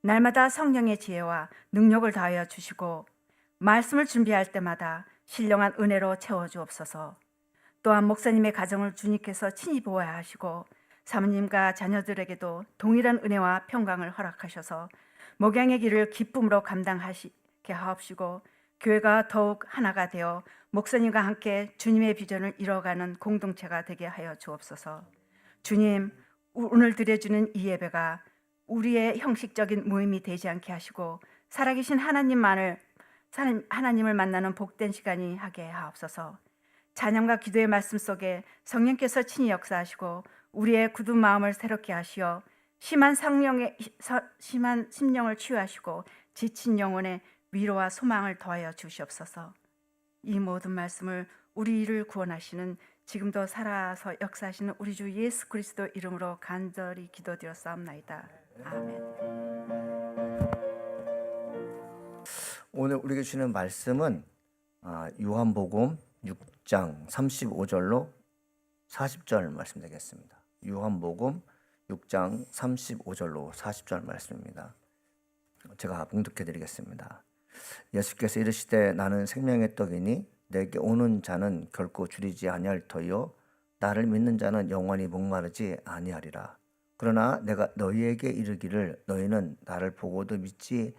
날마다 성령의 지혜와 능력을 다하여 주시고 말씀을 준비할 때마다 신령한 은혜로 채워주옵소서. 또한 목사님의 가정을 주님께서 친히 보호하시고 사모님과 자녀들에게도 동일한 은혜와 평강을 허락하셔서 목양의 길을 기쁨으로 감당하시게 하옵시고 교회가 더욱 하나가 되어 목사님과 함께 주님의 비전을 이뤄가는 공동체가 되게 하여 주옵소서. 주님, 오늘 드려주는 이 예배가 우리의 형식적인 모임이 되지 않게 하시고 살아계신 하나님을 만나는 복된 시간이 하게 하옵소서. 찬양과 기도의 말씀 속에 성령께서 친히 역사하시고 우리의 굳은 마음을 새롭게 하시어 심한 심령을 치유하시고 지친 영혼의 위로와 소망을 더하여 주시옵소서. 이 모든 말씀을 우리를 구원하시는 지금도 살아서 역사하시는 우리 주 예수 그리스도 이름으로 간절히 기도드렸사옵나이다. 아멘. 오늘 우리에게 주시는 말씀은 요한복음 6장 35절로 40절 말씀 되겠습니다. 요한복음 6장 35절로 40절 말씀입니다. 제가 봉독해 드리겠습니다. 예수께서 이르시되 나는 생명의 떡이니 내게 오는 자는 결코 줄이지 아니할 터이요 나를 믿는 자는 영원히 목마르지 아니하리라. 그러나 내가 너희에게 이르기를 너희는 나를 보고도 믿지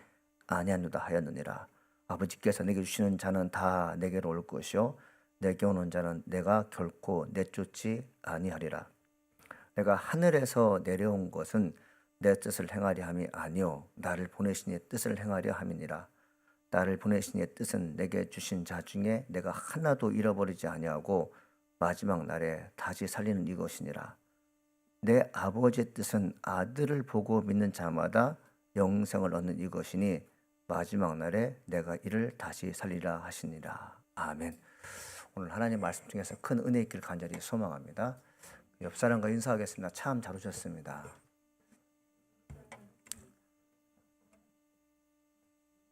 아니하노다 하였느니라. 아버지께서 내게 주시는 자는 다 내게로 올 것이요 내게 오는 자는 내가 결코 내쫓지 아니하리라. 내가 하늘에서 내려온 것은 내 뜻을 행하려 함이 아니요 나를 보내신 이의 뜻을 행하려 함이니라. 나를 보내신 이의 뜻은 내게 주신 자 중에 내가 하나도 잃어버리지 아니하고 마지막 날에 다시 살리는 이것이니라. 내 아버지의 뜻은 아들을 보고 믿는 자마다 영생을 얻는 이것이니 마지막 날에 내가 이를 다시 살리라 하시니라. 아멘. 오늘 하나님 말씀 중에서 큰 은혜 있기를 간절히 소망합니다. 옆 사람과 인사하겠습니다. 참 잘 오셨습니다.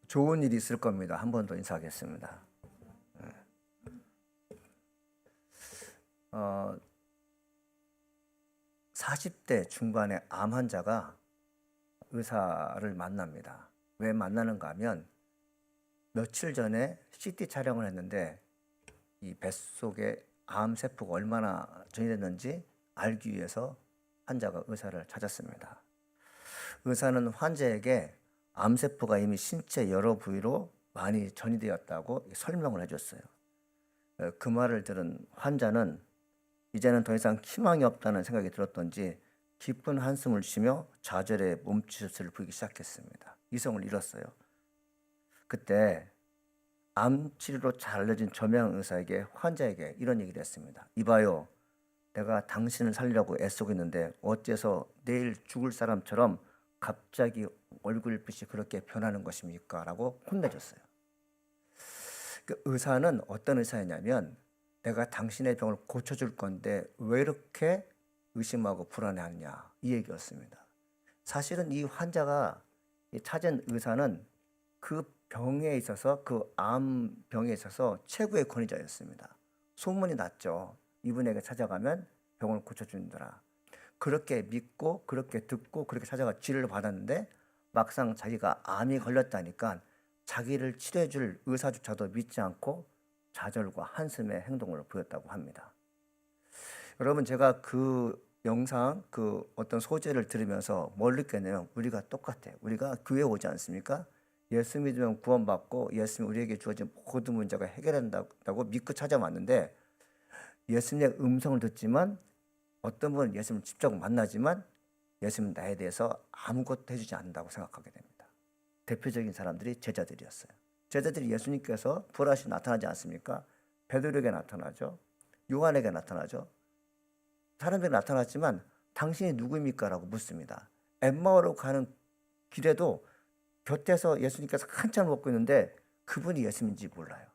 좋은 일이 있을 겁니다. 한 번 더 인사하겠습니다. 40대 중반의 암 환자가 의사를 만납니다. 왜 만나는가 하면 며칠 전에 CT 촬영을 했는데 이 뱃속에 암세포가 얼마나 전이됐는지 알기 위해서 환자가 의사를 찾았습니다. 의사는 환자에게 암세포가 이미 신체 여러 부위로 많이 전이되었다고 설명을 해줬어요. 그 말을 들은 환자는 이제는 더 이상 희망이 없다는 생각이 들었던지 깊은 한숨을 쉬며 좌절에 몸짓을 부리기 시작했습니다. 이성을 잃었어요. 그때 암 치료로 잘 알려진 저명 의사에게 환자에게 이런 얘기를 했습니다. 이봐요, 내가 당신을 살리려고 애쓰고 있는데 어째서 내일 죽을 사람처럼 갑자기 얼굴빛이 그렇게 변하는 것입니까? 라고 혼내줬어요. 그 의사는 어떤 의사였냐면 내가 당신의 병을 고쳐줄 건데 왜 이렇게 의심하고 불안해하느냐 이 얘기였습니다. 사실은 이 환자가 찾은 의사는 그 병에 있어서 그 암병에 있어서 최고의 권위자였습니다. 소문이 났죠. 이분에게 찾아가면 병을 고쳐준다라. 그렇게 믿고 그렇게 듣고 그렇게 찾아가 치료를 받았는데 막상 자기가 암이 걸렸다니까 자기를 치료해줄 의사조차도 믿지 않고 좌절과 한숨의 행동을 보였다고 합니다. 여러분, 제가 그 영상, 그 어떤 소재를 들으면서 뭘 느꼈냐면 우리가 똑같아요. 우리가 교회에 오지 않습니까? 예수 믿으면 구원받고 예수님이 우리에게 주어진 모든 문제가 해결된다고 믿고 찾아왔는데 예수님의 음성을 듣지만 어떤 분은 예수님을 직접 만나지만 예수님은 나에 대해서 아무것도 해주지 않는다고 생각하게 됩니다. 대표적인 사람들이 제자들이었어요. 제자들이 예수님께서 부활하시 나타나지 않습니까? 베드로에게 나타나죠. 요한에게 나타나죠. 사람들이 나타났지만 당신이 누구입니까? 라고 묻습니다. 엠마오로 가는 길에도 곁에서 예수님께서 한참 먹고 있는데 그분이 예수님인지 몰라요.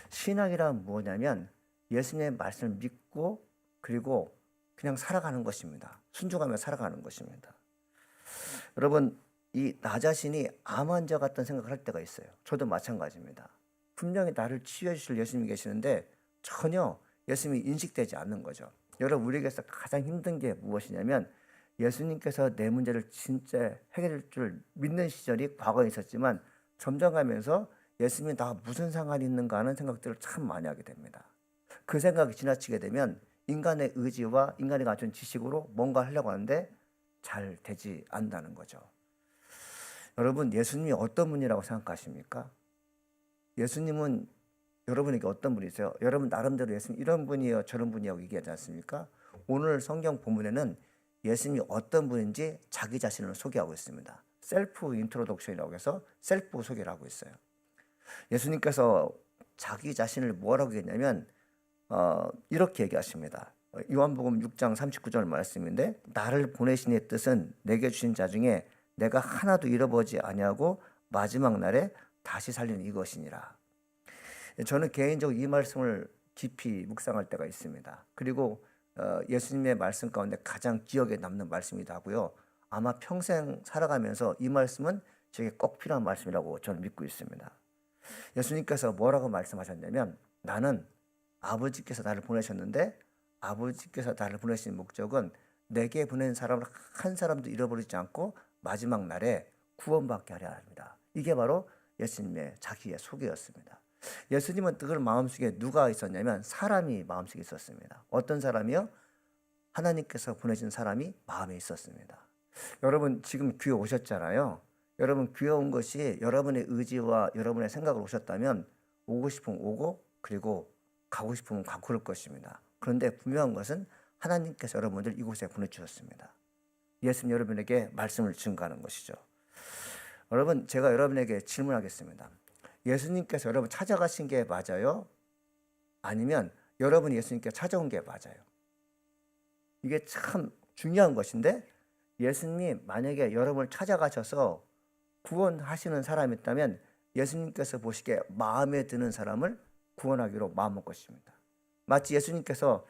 신앙이란 뭐냐면 예수님의 말씀을 믿고 그리고 그냥 살아가는 것입니다. 순종하며 살아가는 것입니다. 여러분, 나 자신이 암 환자 같다는 생각을 할 때가 있어요. 저도 마찬가지입니다. 분명히 나를 치유해 주실 예수님이 계시는데 전혀 예수님이 인식되지 않는 거죠. 여러분, 우리에게서 가장 힘든 게 무엇이냐면 예수님께서 내 문제를 진짜 해결할 줄 믿는 시절이 과거에 있었지만 점점 가면서 예수님이 나 무슨 상관이 있는가 하는 생각들을 참 많이 하게 됩니다. 그 생각이 지나치게 되면 인간의 의지와 인간이 갖춘 지식으로 뭔가 하려고 하는데 잘 되지 않는다는 거죠. 여러분, 예수님이 어떤 분이라고 생각하십니까? 예수님은 여러분에게 어떤 분이세요? 여러분 나름대로 예수님 이런 분이에요, 저런 분이라고 얘기하지 않습니까? 오늘 성경 본문에는 예수님이 어떤 분인지 자기 자신을 소개하고 있습니다. 셀프 인트로덕션이라고 해서 셀프 소개를 하고 있어요. 예수님께서 자기 자신을 뭐라고 얘기했냐면 이렇게 얘기하십니다. 요한복음 6장 39절 말씀인데, 나를 보내신 이의 뜻은 내게 주신 자 중에 내가 하나도 잃어버리지 아니하고 마지막 날에 다시 살리는 이것이니라. 저는 개인적으로 이 말씀을 깊이 묵상할 때가 있습니다. 그리고 예수님의 말씀 가운데 가장 기억에 남는 말씀이기도 하고요. 아마 평생 살아가면서 이 말씀은 제게 꼭 필요한 말씀이라고 저는 믿고 있습니다. 예수님께서 뭐라고 말씀하셨냐면, 나는 아버지께서 나를 보내셨는데 아버지께서 나를 보내신 목적은 내게 보낸 사람을 한 사람도 잃어버리지 않고 마지막 날에 구원받게 하려 합니다. 이게 바로 예수님의 자기의 소개였습니다. 예수님은 그걸 마음속에 누가 있었냐면 사람이 마음속에 있었습니다. 어떤 사람이요? 하나님께서 보내신 사람이 마음에 있었습니다. 여러분 지금 교회 오셨잖아요. 여러분 교회 온 것이 여러분의 의지와 여러분의 생각으로 오셨다면 오고 싶으면 오고 그리고 가고 싶으면 가고 그럴 것입니다. 그런데 분명한 것은 하나님께서 여러분들 이곳에 보내주셨습니다. 예수님 여러분에게 말씀을 증거하는 것이죠. 여러분 제가 여러분에게 질문하겠습니다. 예수님께서 여러분 찾아가신 게 맞아요? 아니면 여러분이 예수님께 찾아온 게 맞아요? 이게 참 중요한 것인데, 예수님이 만약에 여러분을 찾아가셔서 구원하시는 사람이 있다면 예수님께서 보시기에 마음에 드는 사람을 구원하기로 마음먹을 것입니다. 마치 예수님께서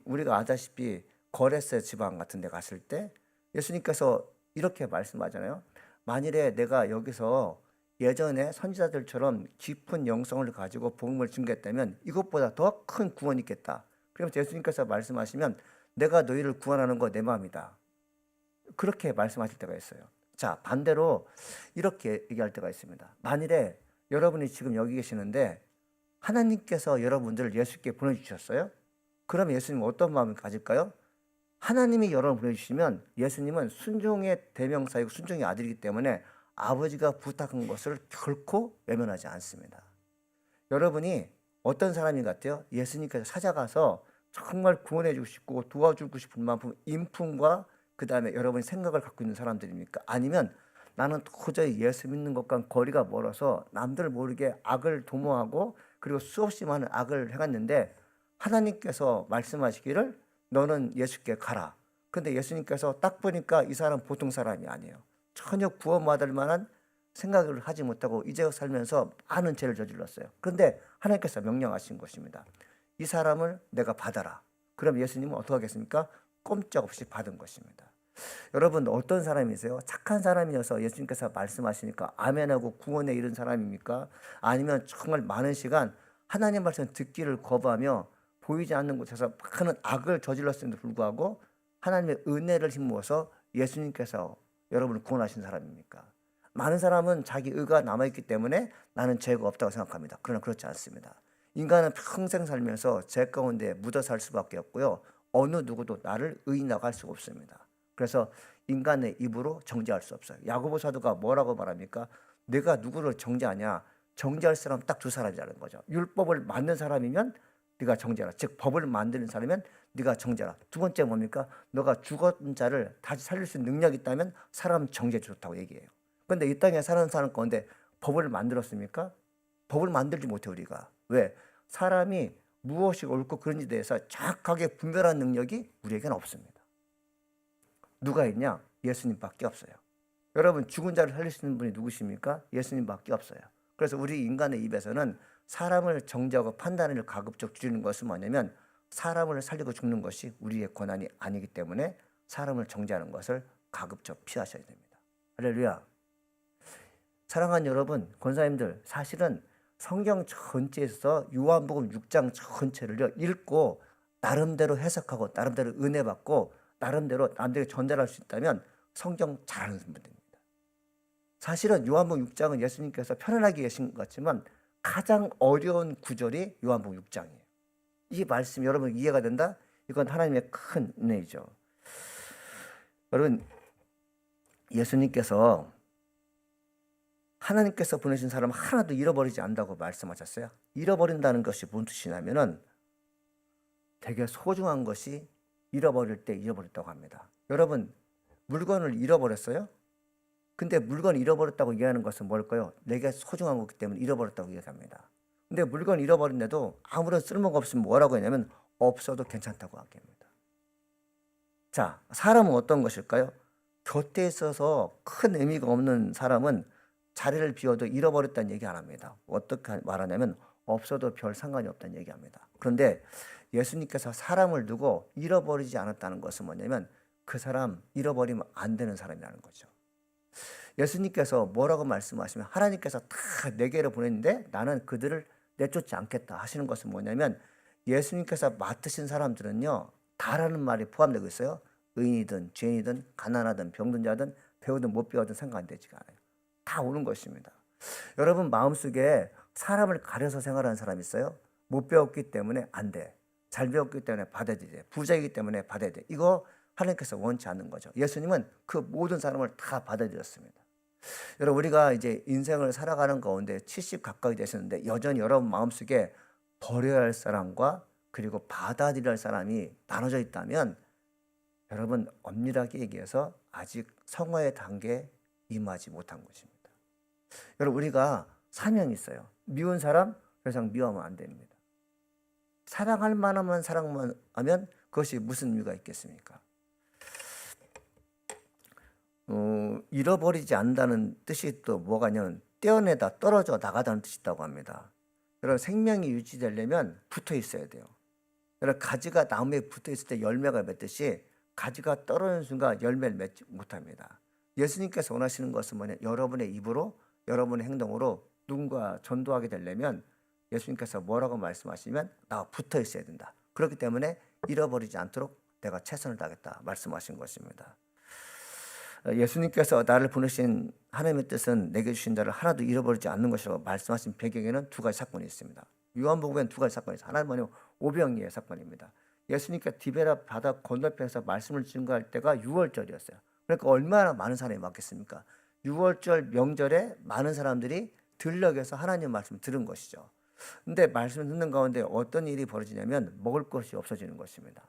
우리가 아다시피 거레세 지방 같은 데 갔을 때 예수님께서 이렇게 말씀하잖아요. 만일에 내가 여기서 예전에 선지자들처럼 깊은 영성을 가지고 복음을 증거했다면 이것보다 더 큰 구원이 있겠다. 그러면서 예수님께서 말씀하시면 내가 너희를 구원하는 거 내 마음이다. 그렇게 말씀하실 때가 있어요. 자, 반대로 이렇게 얘기할 때가 있습니다. 만일에 여러분이 지금 여기 계시는데 하나님께서 여러분들을 예수께 보내주셨어요? 그러면 예수님은 어떤 마음을 가질까요? 하나님이 여러분을 보내주시면 예수님은 순종의 대명사이고 순종의 아들이기 때문에 아버지가 부탁한 것을 결코 외면하지 않습니다. 여러분이 어떤 사람인 것 같아요? 예수님께서 찾아가서 정말 구원해주고 싶고 도와주고 싶은 만큼 인품과 그 다음에 여러분이 생각을 갖고 있는 사람들입니까? 아니면 나는 도저히 예수 믿는 것과 거리가 멀어서 남들 모르게 악을 도모하고 그리고 수없이 많은 악을 행했는데 하나님께서 말씀하시기를 너는 예수께 가라. 근데 예수님께서 딱 보니까 이 사람 보통 사람이 아니에요. 전혀 구원받을 만한 생각을 하지 못하고 이제 살면서 많은 죄를 저질렀어요. 그런데 하나님께서 명령하신 것입니다. 이 사람을 내가 받아라. 그럼 예수님은 어떻게 하겠습니까? 꼼짝없이 받은 것입니다. 여러분 어떤 사람이세요? 착한 사람이어서 예수님께서 말씀하시니까 아멘하고 구원에 이른 사람입니까? 아니면 정말 많은 시간 하나님 말씀 듣기를 거부하며 보이지 않는 곳에서 많은 악을 저질렀음에도 불구하고 하나님의 은혜를 힘입어서 예수님께서 여러분을 구원하신 사람입니까? 많은 사람은 자기 의가 남아있기 때문에 나는 죄가 없다고 생각합니다. 그러나 그렇지 않습니다. 인간은 평생 살면서 죄 가운데 묻어 살 수밖에 없고요. 어느 누구도 나를 의인이라고 할 수가 없습니다. 그래서 인간의 입으로 정죄할 수 없어요. 야고보 사도가 뭐라고 말합니까? 내가 누구를 정죄하냐? 정죄할 사람 딱 두 사람이라는 거죠. 율법을 만든 사람이면 네가 정죄하라. 즉 법을 만드는 사람이면 네가 정죄하라. 두 번째 뭡니까? 너가 죽었던 자를 다시 살릴 수 있는 능력이 있다면 사람 정죄 좋다고 얘기해요. 그런데 이 땅에 사는 사람 가운데 법을 만들었습니까? 법을 만들지 못해 우리가. 왜? 사람이 무엇이 옳고 그른지 대해서 정확하게 분별하는 능력이 우리에게는 없습니다. 누가 있냐? 예수님밖에 없어요. 여러분 죽은 자를 살릴 수 있는 분이 누구십니까? 예수님밖에 없어요. 그래서 우리 인간의 입에서는 사람을 정죄하고 판단을 가급적 줄이는 것은 뭐냐면 사람을 살리고 죽는 것이 우리의 권한이 아니기 때문에 사람을 정죄하는 것을 가급적 피하셔야 됩니다. 할렐루야. 사랑하는 여러분, 권사님들, 사실은 성경 전체에서 요한복음 6장 전체를 읽고 나름대로 해석하고 나름대로 은혜 받고 나름대로 남들에게 전달할 수 있다면 성경 잘하는 분들입니다. 사실은 요한복음 6장은 예수님께서 편안하게 계신 것 같지만 가장 어려운 구절이 요한복음 6장이에요. 이 말씀이 여러분 이해가 된다? 이건 하나님의 큰 은혜이죠. 여러분, 예수님께서 하나님께서 보내신 사람 하나도 잃어버리지 않는다고 말씀하셨어요. 잃어버린다는 것이 무슨 뜻이냐면은 되게 소중한 것이 잃어버릴 때 잃어버렸다고 합니다. 여러분, 물건을 잃어버렸어요? 근데 물건 잃어버렸다고 이해하는 것은 뭘까요? 내게 소중한 거기 때문에 잃어버렸다고 이해합니다. 근데 물건 잃어버린데도 아무런 쓸모가 없으면 뭐라고 하냐면 없어도 괜찮다고 합니다. 자, 사람은 어떤 것일까요? 곁에 있어서 큰 의미가 없는 사람은 자리를 비워도 잃어버렸다는 얘기 안 합니다. 어떻게 말하냐면 없어도 별 상관이 없다는 얘기합니다. 그런데 예수님께서 사람을 두고 잃어버리지 않았다는 것은 뭐냐면 그 사람 잃어버리면 안 되는 사람이라는 거죠. 예수님께서 뭐라고 말씀하시면 하나님께서 다 내게로 보냈는데 나는 그들을 내쫓지 않겠다 하시는 것은 뭐냐면 예수님께서 맡으신 사람들은요 다라는 말이 포함되고 있어요. 의인이든 죄인이든 가난하든 병든 자든 배우든 못 배우든 상관되지가 않아요. 다 오는 것입니다. 여러분 마음속에 사람을 가려서 생활하는 사람 있어요? 못 배웠기 때문에 안 돼. 잘 배웠기 때문에 받아야 돼. 부자이기 때문에 받아야 돼. 이거 하나님께서 원치 않는 거죠. 예수님은 그 모든 사람을 다 받아들였습니다. 여러분 우리가 이제 인생을 살아가는 가운데 70 가까이 되셨는데 여전히 여러분 마음속에 버려야 할 사람과 그리고 받아들여야 할 사람이 나눠져 있다면 여러분 엄밀하게 얘기해서 아직 성화의 단계에 임하지 못한 것입니다. 여러분 우리가 사명이 있어요. 미운 사람 더 이상 미워하면 안 됩니다. 사랑할 만하면 사랑만 하면 그것이 무슨 의미가 있겠습니까? 잃어버리지 않는다는 뜻이 또 뭐가 있냐면 떼어내다 떨어져 나가다는 뜻이 있다고 합니다. 여러분 생명이 유지되려면 붙어 있어야 돼요. 여러분 가지가 나무에 붙어 있을 때 열매가 맺듯이 가지가 떨어지는 순간 열매를 맺지 못합니다. 예수님께서 원하시는 것은 뭐냐? 여러분의 입으로 여러분의 행동으로 누군가 전도하게 되려면 예수님께서 뭐라고 말씀하시면 나와 붙어 있어야 된다. 그렇기 때문에 잃어버리지 않도록 내가 최선을 다하겠다 말씀하신 것입니다. 예수님께서 나를 보내신 하나님의 뜻은 내게 주신 자를 하나도 잃어버리지 않는 것이라고 말씀하신 배경에는 두 가지 사건이 있습니다. 요한복음에는 두 가지 사건이 있어요. 하나는 뭐냐면 오병이의 사건입니다. 예수님께서 디베라 바다 건너편에서 말씀을 증거할 때가 6월절이었어요. 그러니까 얼마나 많은 사람이 왔겠습니까? 6월절 명절에 많은 사람들이 들녘에서 하나님 말씀을 들은 것이죠. 근데 말씀을 듣는 가운데 어떤 일이 벌어지냐면 먹을 것이 없어지는 것입니다.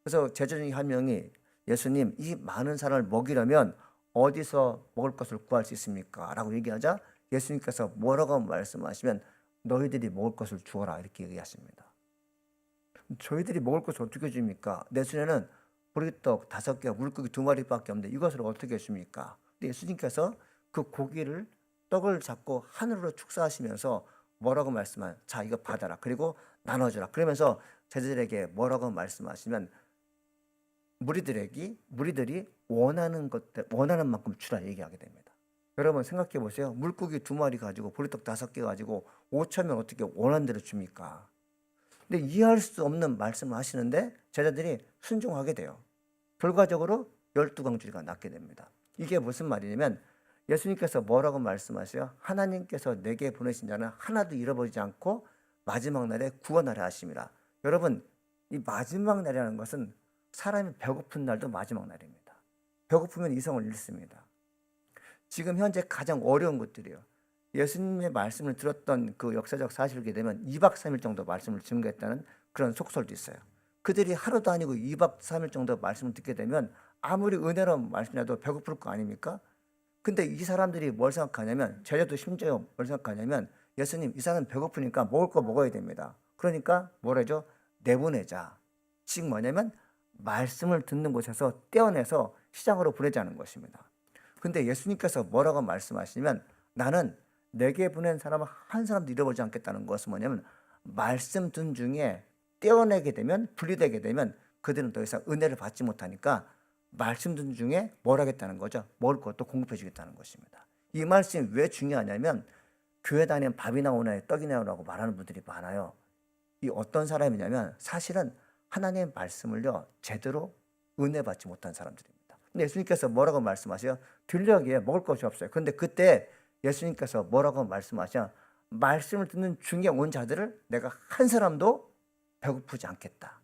그래서 제자 중에 한 명이 예수님 이 많은 사람을 먹이려면 어디서 먹을 것을 구할 수 있습니까? 라고 얘기하자 예수님께서 뭐라고 말씀하시면 너희들이 먹을 것을 주어라 이렇게 얘기하십니다. 저희들이 먹을 것을 어떻게 줍니까? 내 손에는 보리떡 5개, 물고기 2마리밖에 없는데 이것을 어떻게 줍니까? 근데 예수님께서 그 고기를 떡을 잡고 하늘로 축사하시면서 뭐라고 말씀하면 자 이거 받아라 그리고 나눠주라 그러면서 제자들에게 뭐라고 말씀하시면 무리들이 원하는 것들 원하는 만큼 주라 얘기하게 됩니다. 여러분 생각해 보세요. 물고기 2마리 가지고 보리떡 5개 가지고 5,000명 어떻게 원하는 대로 줍니까? 근데 이해할 수 없는 말씀을 하시는데 제자들이 순종하게 돼요. 결과적으로 12광주리가 낫게 됩니다. 이게 무슨 말이냐면 예수님께서 뭐라고 말씀하세요? 하나님께서 내게 보내신 자는 하나도 잃어버리지 않고 마지막 날에 구원하려 하심이라. 여러분 이 마지막 날이라는 것은 사람이 배고픈 날도 마지막 날입니다. 배고프면 이성을 잃습니다. 지금 현재 가장 어려운 것들이에요. 예수님의 말씀을 들었던 그 역사적 사실을 보게 되면 2박 3일 정도 말씀을 증거했다는 그런 속설도 있어요. 그들이 하루도 아니고 2박 3일 정도 말씀을 듣게 되면 아무리 은혜로운 말씀이라도 배고플 거 아닙니까? 근데 이 사람들이 뭘 생각하냐면 제자도 심지어 뭘 생각하냐면 예수님 이 사람 배고프니까 먹을 거 먹어야 됩니다. 그러니까 뭐라죠? 내보내자. 즉 뭐냐면 말씀을 듣는 곳에서 떼어내서 시장으로 보내자는 것입니다. 근데 예수님께서 뭐라고 말씀하시면 나는 내게 보낸 사람을 한 사람도 잃어버리지 않겠다는 것은 뭐냐면 말씀 듣는 중에 떼어내게 되면 분리되게 되면 그들은 더 이상 은혜를 받지 못하니까 말씀 듣는 중에 뭘 하겠다는 거죠? 먹을 것도 공급해 주겠다는 것입니다. 이 말씀이 왜 중요하냐면 교회 다니면 밥이 나오나요? 떡이 나오라고 말하는 분들이 많아요. 이 어떤 사람이냐면 사실은 하나님의 말씀을요 제대로 은혜 받지 못한 사람들입니다. 근데 예수님께서 뭐라고 말씀하세요? 들려기에 먹을 것이 없어요. 그런데 그때 예수님께서 뭐라고 말씀하셔? 말씀을 듣는 중에 온 자들을 내가 한 사람도 배고프지 않겠다,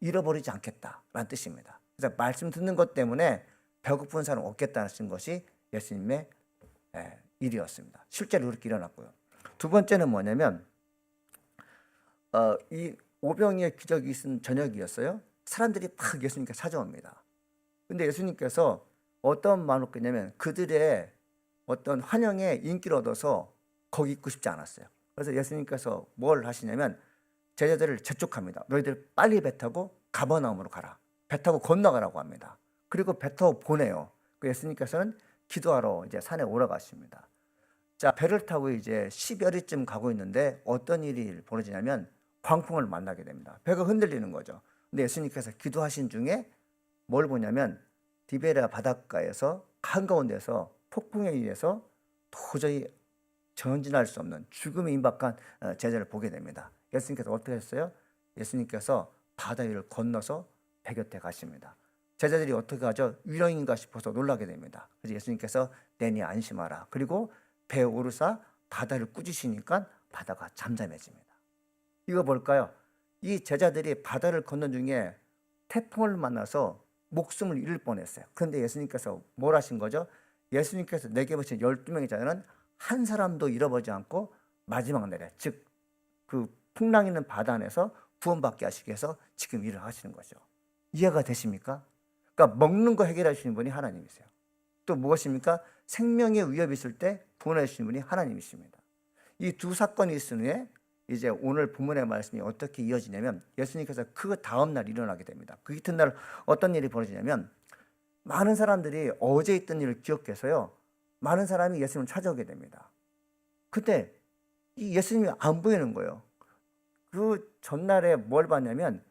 잃어버리지 않겠다라는 뜻입니다. 그래서 말씀 듣는 것 때문에 배고픈 사람 없겠다는 것이 예수님의 일이었습니다. 실제로 그렇게 일어났고요. 두 번째는 뭐냐면 이 오병이의 기적이 있은 저녁이었어요. 사람들이 막 예수님께 찾아옵니다. 근데 예수님께서 어떤 마음으로 했냐면 그들의 어떤 환영에 인기를 얻어서 거기 있고 싶지 않았어요. 그래서 예수님께서 뭘 하시냐면 제자들을 재촉합니다. 너희들 빨리 배 타고 가버나움으로 가라. 배 타고 건너가라고 합니다. 그리고 배 타고 보내요. 그 예수님께서는 기도하러 이제 산에 올라가십니다. 자, 배를 타고 이제 10여리쯤 가고 있는데 어떤 일이 벌어지냐면 광풍을 만나게 됩니다. 배가 흔들리는 거죠. 근데 예수님께서 기도하신 중에 뭘 보냐면 디베랴 바닷가에서 한가운데서 폭풍에 의해서 도저히 전진할 수 없는 죽음에 임박한 제자를 보게 됩니다. 예수님께서 어떻게 했어요? 예수님께서 바다 위를 건너서 배 곁에 가십니다. 제자들이 어떻게 하죠? 유령인가 싶어서 놀라게 됩니다. 그래서 예수님께서 내니 안심하라. 그리고 배에 오르사 바다를 꾸짖으시니까 바다가 잠잠해집니다. 이거 뭘까요? 이 제자들이 바다를 건넌 중에 태풍을 만나서 목숨을 잃을 뻔했어요. 그런데 예수님께서 뭘 하신 거죠? 예수님께서 내게 보신 12명의 자녀는 한 사람도 잃어버리지 않고 마지막 날에, 즉 그 풍랑 있는 바다 안에서 구원받게 하시기 위해서 지금 일을 하시는 거죠. 이해가 되십니까? 그러니까 먹는 거 해결하시는 분이 하나님이세요. 또 무엇입니까? 생명의 위협이 있을 때 구원해 주시는 분이 하나님이십니다. 이 두 사건이 있은 후에 이제 오늘 본문의 말씀이 어떻게 이어지냐면 예수님께서 그 다음 날 일어나게 됩니다. 그 이튿날 어떤 일이 벌어지냐면 많은 사람들이 어제 있던 일을 기억해서요, 많은 사람이 예수님을 찾아오게 됩니다. 그때 이 예수님이 안 보이는 거예요. 그 전날에 뭘 봤냐면,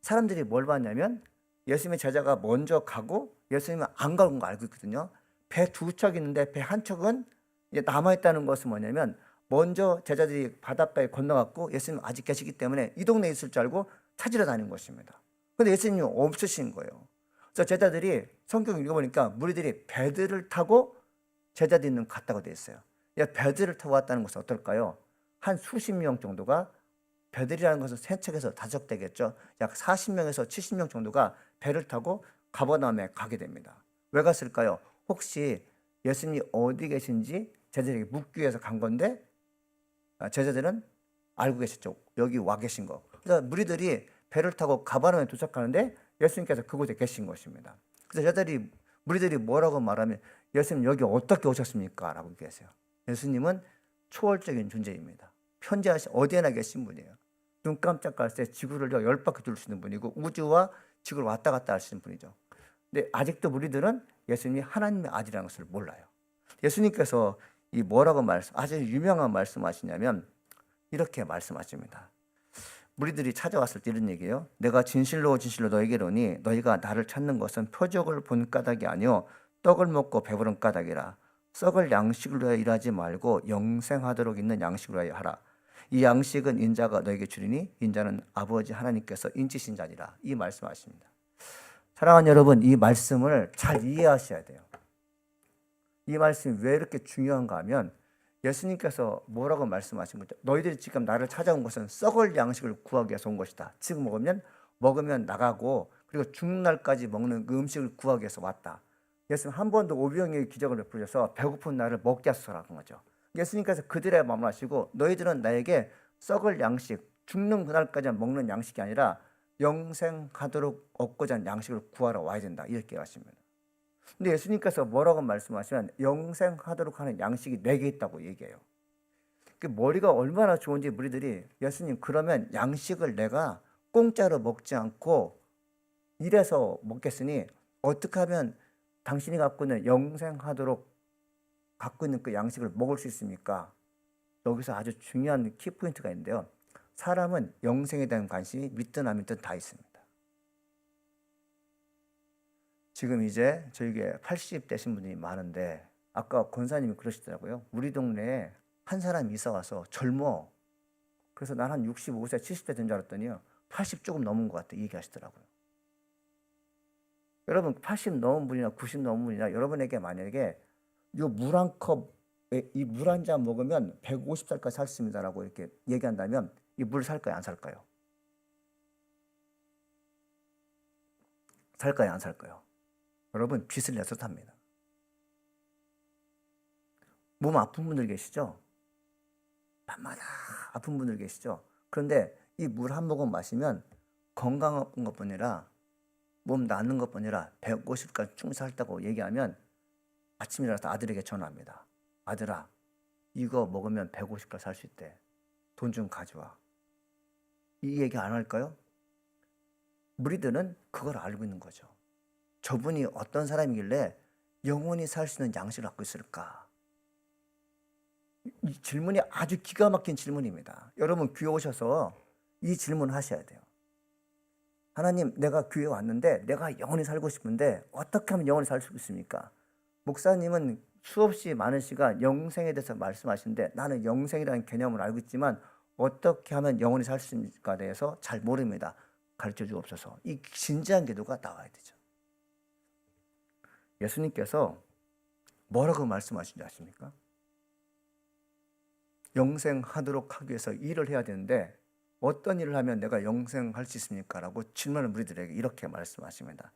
사람들이 뭘 봤냐면 예수님의 제자가 먼저 가고 예수님은 안 가는 거 알고 있거든요. 배 두 척 있는데 배 한 척은 이제 남아있다는 것은 뭐냐면 먼저 제자들이 바닷가에 건너갔고 예수님 아직 계시기 때문에 이 동네에 있을 줄 알고 찾으러 다니는 것입니다. 그런데 예수님이 없으신 거예요. 그래서 제자들이 성경 읽어보니까 무리들이 배들을 타고 제자들 있는 갔다고 되어 있어요. 배들을 타고 왔다는 것은 어떨까요? 한 수십 명 정도가, 배들이라는 것은 세 척에서 다섯 되겠죠. 약 40명에서 70명 정도가 배를 타고 가버나움에 가게 됩니다. 왜 갔을까요? 혹시 예수님이 어디 계신지 제자들에게 묻기 위해서 간 건데 제자들은 알고 계셨죠. 여기 와 계신 거. 그래서 무리들이 배를 타고 가버나움에 도착하는데 예수님께서 그곳에 계신 것입니다. 그래서 무리들이 뭐라고 말하면 예수님 여기 어떻게 오셨습니까? 라고 얘기하세요. 예수님은 초월적인 존재입니다. 편재하신 어디에나 계신 분이에요. 눈 깜짝할 때 지구를 10바퀴 돌 수 있는 분이고 우주와 지구를 왔다 갔다 하시는 분이죠. 근데 아직도 무리들은 예수님이 하나님의 아들이라는 것을 몰라요. 예수님께서 이 뭐라고 아주 유명한 말씀하시냐면 이렇게 말씀하십니다. 무리들이 찾아왔을 때 이런 얘기예요. 내가 진실로 진실로 너에게 이르노니 너희가 나를 찾는 것은 표적을 본 까닭이 아니요 떡을 먹고 배부른 까닭이라. 썩을 양식으로 하여 일하지 말고 영생하도록 있는 양식으로 하여 하라. 이 양식은 인자가 너에게 주리니 인자는 아버지 하나님께서 인치신 자니라. 이 말씀하십니다. 사랑하는 여러분, 이 말씀을 잘 이해하셔야 돼요. 이 말씀이 왜 이렇게 중요한가 하면 예수님께서 뭐라고 말씀하신 거죠? 너희들이 지금 나를 찾아온 것은 썩을 양식을 구하기 위해서 온 것이다. 지금 먹으면 나가고 그리고 죽는 날까지 먹는 그 음식을 구하기 위해서 왔다. 예수님 한 번도 오병이의 기적을 베푸셔서 배고픈 나를 먹게 하소서라는 거죠. 예수님께서 그들의 마음을 하시고 너희들은 나에게 썩을 양식, 죽는 그날까지 먹는 양식이 아니라 영생하도록 얻고자 하는 양식을 구하러 와야 된다. 이렇게 하십니다. 근데 예수님께서 뭐라고 말씀하시면 영생하도록 하는 양식이 내게 있다고 얘기해요. 그 머리가 얼마나 좋은지 무리들이 예수님 그러면 양식을 내가 공짜로 먹지 않고 일해서 먹겠으니 어떻게 하면 당신이 갖고 있는 영생하도록 갖고 있는 그 양식을 먹을 수 있습니까? 여기서 아주 중요한 키포인트가 있는데요. 사람은 영생에 대한 관심이 믿든 안 믿든 다 있습니다. 지금 이제 저에게 80 되신 분이 많은데 아까 권사님이 그러시더라고요. 우리 동네에 한 사람이 이사 와서 젊어. 그래서 난 한 65세, 70대 된 줄 알았더니요. 80 조금 넘은 것 같다. 이 얘기하시더라고요. 여러분 80 넘은 분이나 90 넘은 분이나 여러분에게 만약에 이 물 한 컵, 이 물 한 잔 먹으면 150살까지 살 수 있습니다라고 이렇게 얘기한다면 이 물 살까요, 안 살까요? 살까요, 안 살까요? 여러분 빚을 내서 삽니다. 몸 아픈 분들 계시죠? 밤마다 아픈 분들 계시죠? 그런데 이 물 한 모금 마시면 건강한 것뿐 아니라 몸 낫는 것뿐 아니라 150까지 충분히 살다고 얘기하면 아침에 일어나서 아들에게 전화합니다. 아들아, 이거 먹으면 150까지 살 수 있대. 돈 좀 가져와. 이 얘기 안 할까요? 무리들은 그걸 알고 있는 거죠. 저분이 어떤 사람이길래 영원히 살 수 있는 양식을 갖고 있을까? 이 질문이 아주 기가 막힌 질문입니다. 여러분 교회 오셔서 이 질문을 하셔야 돼요. 하나님, 내가 교회 왔는데 내가 영원히 살고 싶은데 어떻게 하면 영원히 살 수 있습니까? 목사님은 수없이 많은 시간 영생에 대해서 말씀하시는데 나는 영생이라는 개념을 알고 있지만 어떻게 하면 영원히 살 수 있을까에 대해서 잘 모릅니다. 가르쳐 주옵소서. 이 진지한 기도가 나와야 되죠. 예수님께서 뭐라고 말씀하신지 아십니까? 영생하도록 하기 위해서 일을 해야 되는데 어떤 일을 하면 내가 영생할 수 있습니까? 라고 질문하는 무리들에게 이렇게 말씀하십니다.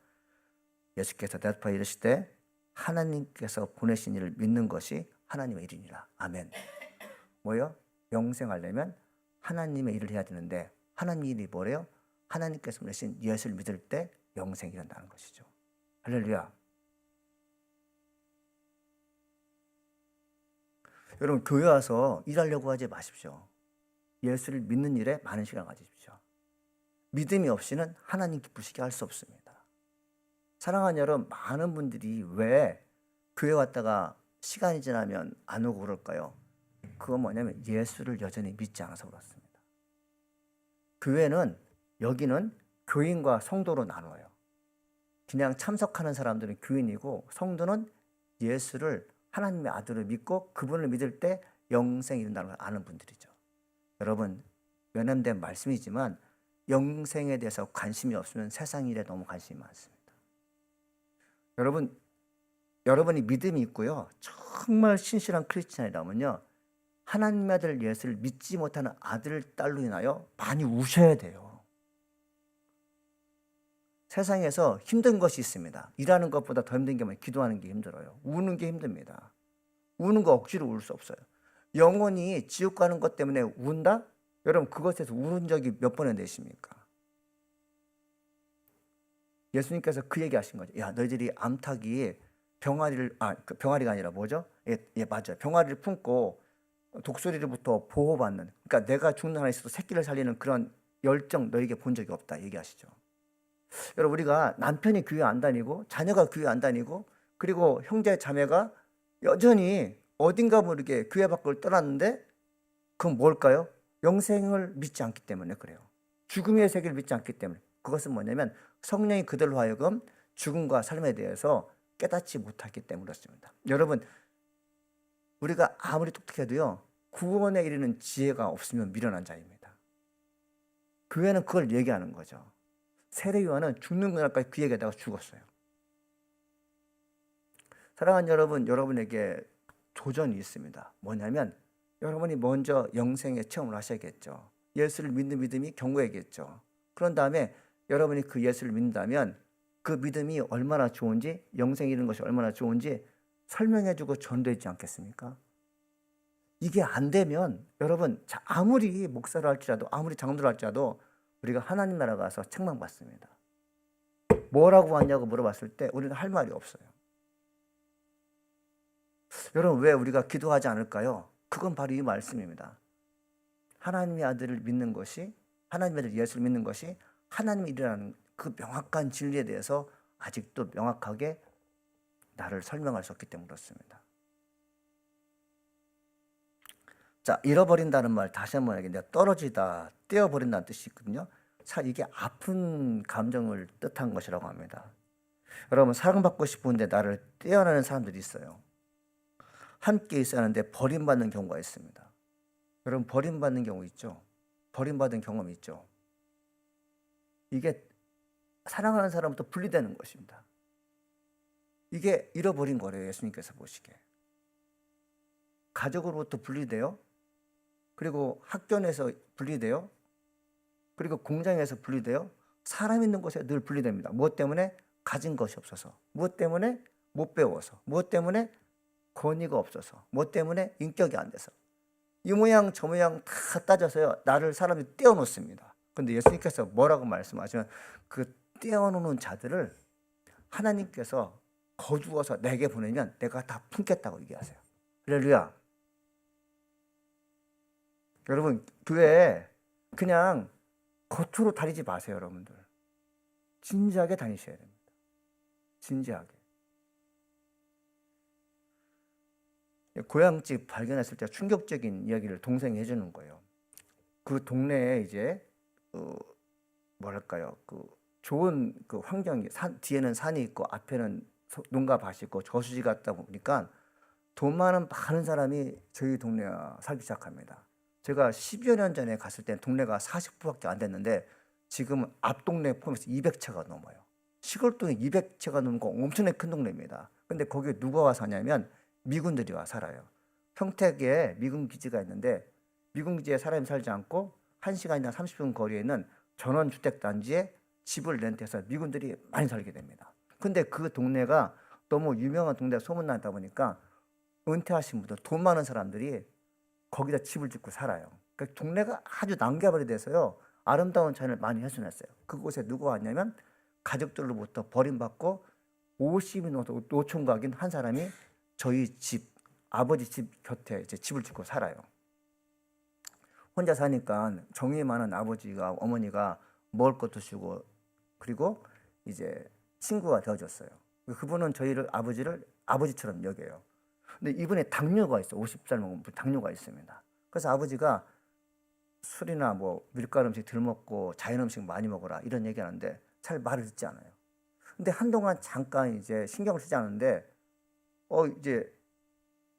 예수께서 대답하여 이르시되 하나님께서 보내신 일을 믿는 것이 하나님의 일이니라. 아멘. 뭐요? 영생하려면 하나님의 일을 해야 되는데 하나님의 일이 뭐래요? 하나님께서 보내신 예수를 믿을 때 영생이 일어나는 것이죠. 할렐루야. 여러분 교회 와서 일하려고 하지 마십시오. 예수를 믿는 일에 많은 시간을 가지십시오. 믿음이 없이는 하나님 기쁘시게 할 수 없습니다. 사랑하는 여러분, 많은 분들이 왜 교회 왔다가 시간이 지나면 안 오고 그럴까요? 그건 뭐냐면 예수를 여전히 믿지 않아서 그렇습니다. 교회는 여기는 교인과 성도로 나눠요. 그냥 참석하는 사람들은 교인이고 성도는 예수를 하나님의 아들을 믿고 그분을 믿을 때 영생이 이른다는 걸 아는 분들이죠. 여러분, 연연된 말씀이지만 영생에 대해서 관심이 없으면 세상 일에 너무 관심이 많습니다. 여러분이 믿음이 있고요. 정말 신실한 크리스찬이라면요. 하나님의 아들 예수를 믿지 못하는 아들, 딸로 인하여 많이 우셔야 돼요. 세상에서 힘든 것이 있습니다. 일하는 것보다 더 힘든 게 뭐예요? 기도하는 게 힘들어요. 우는 게 힘듭니다. 우는 거 억지로 울 수 없어요. 영혼이 지옥 가는 것 때문에 운다? 여러분 그것에서 우는 적이 몇 번이나 되십니까? 예수님께서 그 얘기 하신 거죠. 야, 너희들이 암탉이 병아리가 아니라 뭐죠? 예, 맞아요. 병아리를 품고 독수리로부터 보호받는, 그러니까 내가 죽는 한에 있어도 새끼를 살리는 그런 열정 너에게 본 적이 없다 얘기하시죠. 여러분 우리가 남편이 교회 안 다니고 자녀가 교회 안 다니고 그리고 형제 자매가 여전히 어딘가 모르게 교회 밖을 떠났는데 그건 뭘까요? 영생을 믿지 않기 때문에 그래요. 죽음의 세계를 믿지 않기 때문에. 그것은 뭐냐면 성령이 그들로 하여금 죽음과 삶에 대해서 깨닫지 못하기 때문에 그렇습니다. 여러분 우리가 아무리 똑똑해도요 구원에 이르는 지혜가 없으면 미련한 자입니다. 교회는 그걸 얘기하는 거죠. 세례 요한은 죽는 그날까지 그 얘기에다가 죽었어요. 사랑하는 여러분, 여러분에게 도전이 있습니다. 뭐냐면 여러분이 먼저 영생의 체험을 하셔야겠죠. 예수를 믿는 믿음이 견고해야겠죠. 그런 다음에 여러분이 그 예수를 믿는다면 그 믿음이 얼마나 좋은지, 영생이 이르는 것이 얼마나 좋은지 설명해주고 전도했지 않겠습니까? 이게 안 되면 여러분 아무리 목사를 할지라도 아무리 장로를 할지라도 우리가 하나님 나라 가서 책망받습니다. 뭐라고 왔냐고 물어봤을 때 우리는 할 말이 없어요. 여러분 왜 우리가 기도하지 않을까요? 그건 바로 이 말씀입니다. 하나님의 아들을 믿는 것이, 하나님의 아들 예수를 믿는 것이 하나님의 일이라는 그 명확한 진리에 대해서 아직도 명확하게 나를 설명할 수 없기 때문에 그렇습니다. 자, 잃어버린다는 말 다시 한번 얘기해요. 떨어지다, 떼어버린다는 뜻이 있거든요. 이게 아픈 감정을 뜻한 것이라고 합니다. 여러분 사랑받고 싶은데 나를 떼어내는 사람들이 있어요. 함께 있어야 하는데 버림받는 경우가 있습니다. 여러분 버림받는 경우 있죠? 버림받은 경험이 있죠? 이게 사랑하는 사람부터 분리되는 것입니다. 이게 잃어버린 거래요. 예수님께서 보시기에. 가족으로부터 분리돼요. 그리고 학교 내에서 분리돼요. 그리고 공장에서 분리돼요. 사람 있는 곳에 늘 분리됩니다. 무엇 때문에? 가진 것이 없어서. 무엇 때문에? 못 배워서. 무엇 때문에? 권위가 없어서. 무엇 때문에? 인격이 안 돼서. 이 모양 저 모양 다 따져서요. 나를 사람이 떼어놓습니다. 근데 예수님께서 뭐라고 말씀하시면 그 떼어놓는 자들을 하나님께서 거두어서 내게 보내면 내가 다 품겠다고 얘기하세요. 할렐루야. 여러분, 교회에 그냥 겉으로 다니지 마세요, 여러분들. 진지하게 다니셔야 됩니다. 진지하게. 고향집 발견했을 때 충격적인 이야기를 동생이 해주는 거예요. 그 동네에 이제 뭐랄까요, 그 좋은 그 환경이 뒤에는 산이 있고 앞에는 농가 밭이 있고 저수지 같다 보니까 돈 많은 사람이 저희 동네에 살기 시작합니다. 제가 10여 년 전에 갔을 때 동네가 40%밖에 안 됐는데 지금 앞 동네 포함해서 200채가 넘어요. 시골동에 200채가 넘는 거 엄청나게 큰 동네입니다. 근데 거기에 누가 와 사냐면 미군들이 와 살아요. 평택에 미군 기지가 있는데 미군 기지에 사람이 살지 않고 1시간이나 30분 거리에 있는 전원주택단지에 집을 렌트해서 미군들이 많이 살게 됩니다. 근데 그 동네가 너무 유명한 동네 소문나다 보니까 은퇴하신 분들, 돈 많은 사람들이 거기다 집을 짓고 살아요. 그러니까 동네가 아주 난개발이 돼서요. 아름다운 자연을 많이 훼손했어요. 그곳에 누가 왔냐면 가족들로부터 버림받고 50인 노총각인 한 사람이 저희 집, 아버지 집 곁에 이제 집을 짓고 살아요. 혼자 사니까 정이 많은 아버지가, 어머니가 먹을 것도 주고, 그리고 이제 친구가 되어줬어요. 그분은 저희를, 아버지를 아버지처럼 여겨요. 근데 이분에 당뇨가 있어요. 50살 먹으면 당뇨가 있습니다. 그래서 아버지가 술이나 뭐 밀가루 음식 덜 먹고 자연 음식 많이 먹어라 이런 얘기 하는데 잘 말을 듣지 않아요. 근데 한동안 잠깐 이제 신경을 쓰지 않는데 이제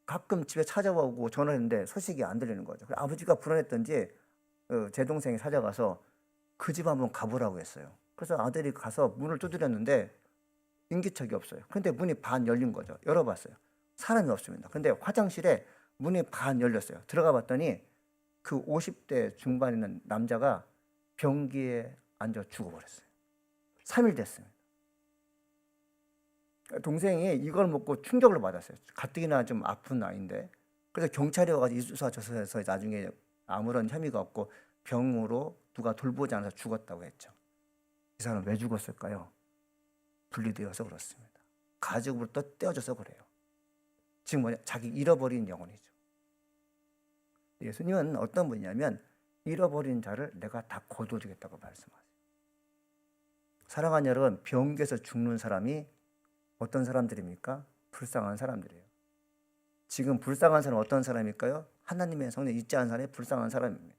가끔 집에 찾아오고 전화했는데 소식이 안 들리는 거죠. 아버지가 불안했던지 제 동생이 찾아가서 그 집 한번 가보라고 했어요. 그래서 아들이 가서 문을 두드렸는데 인기척이 없어요. 근데 문이 반 열린 거죠. 열어봤어요. 사람이 없습니다. 근데 화장실에 문이 반 열렸어요. 들어가 봤더니 그 50대 중반에 있는 남자가 변기에 앉아 죽어버렸어요. 3일 됐습니다. 동생이 이걸 먹고 충격을 받았어요. 가뜩이나 좀 아픈 나이인데. 그래서 경찰이 와가지고 이수사조사해서 나중에 아무런 혐의가 없고 병으로 누가 돌보지 않아서 죽었다고 했죠. 이 사람은 왜 죽었을까요? 분리되어서 그렇습니다. 가족으로부터 떼어져서 그래요. 지금 뭐냐? 자기 잃어버린 영혼이죠. 예수님은 어떤 분이냐면 잃어버린 자를 내가 다 거두어주겠다고 말씀하세요. 사랑하는 여러분, 병기에서 죽는 사람이 어떤 사람들입니까? 불쌍한 사람들이에요. 지금 불쌍한 사람은 어떤 사람일까요? 하나님의 성령 잊지 않은 사람이 불쌍한 사람입니다.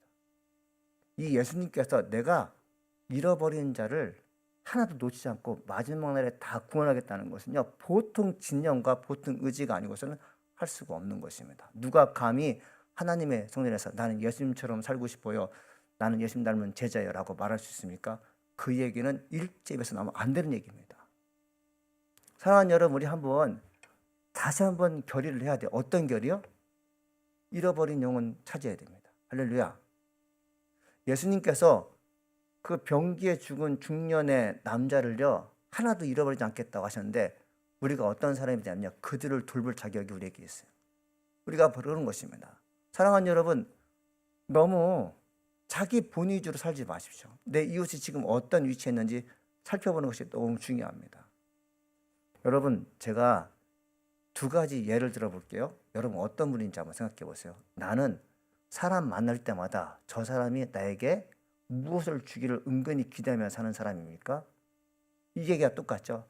이 예수님께서 내가 잃어버린 자를 하나도 놓치지 않고 마지막 날에 다 구원하겠다는 것은요, 보통 진영과 보통 의지가 아니고서는 할 수가 없는 것입니다. 누가 감히 하나님의 성전에서 나는 예수님처럼 살고 싶어요, 나는 예수님 닮은 제자예요 라고 말할 수 있습니까? 그 얘기는 일제입에서 나오면 안 되는 얘기입니다. 사랑하는 여러분, 우리 다시 한번 결의를 해야 돼요. 어떤 결의요? 잃어버린 영혼 찾아야 됩니다. 할렐루야. 예수님께서 그 병기에 죽은 중년의 남자를요, 하나도 잃어버리지 않겠다고 하셨는데 우리가 어떤 사람이 되냐면요, 그들을 돌볼 자격이 우리에게 있어요. 우리가 그러는 것입니다. 사랑하는 여러분, 너무 자기 본위 위주로 살지 마십시오. 내 이웃이 지금 어떤 위치에 있는지 살펴보는 것이 너무 중요합니다. 여러분, 제가 두 가지 예를 들어 볼게요. 여러분 어떤 분인지 한번 생각해 보세요. 나는 사람 만날 때마다 저 사람이 나에게 무엇을 주기를 은근히 기대하며 사는 사람입니까? 이 얘기가 똑같죠.